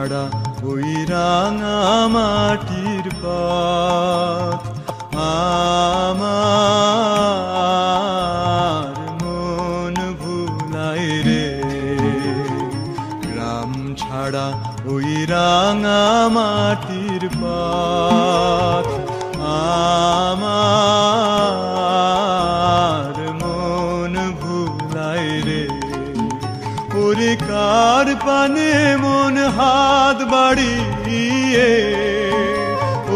ছাড়া ওই রাঙা মাটির পথ আমার মন ভুলাই রে। গ্রাম ছাড়া ওই রাঙা মাটির পথ আমার মন ভুলাই রে। ওরে কার পানে মন হাত বাড়িয়ে,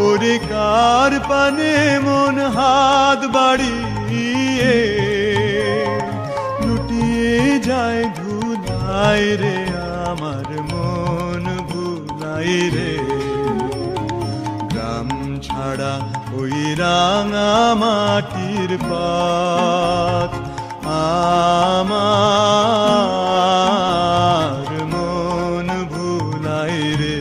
ওরে কার পানে মন হাত বাড়িয়ে লুটিয়ে যায় ধুলাই রে। আমার মন ভুলাই রে। গ্রাম ছাড়া ওই রাঙা মাটির পথ আমার মন ভুলাই রে।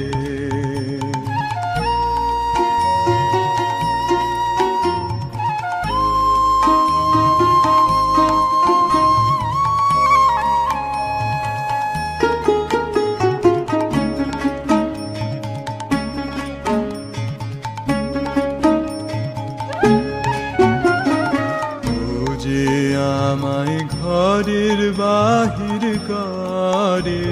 আমায় ঘরের বাহির করে,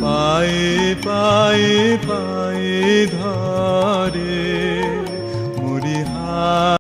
পায়ে পায়ে পায়ে ধরে।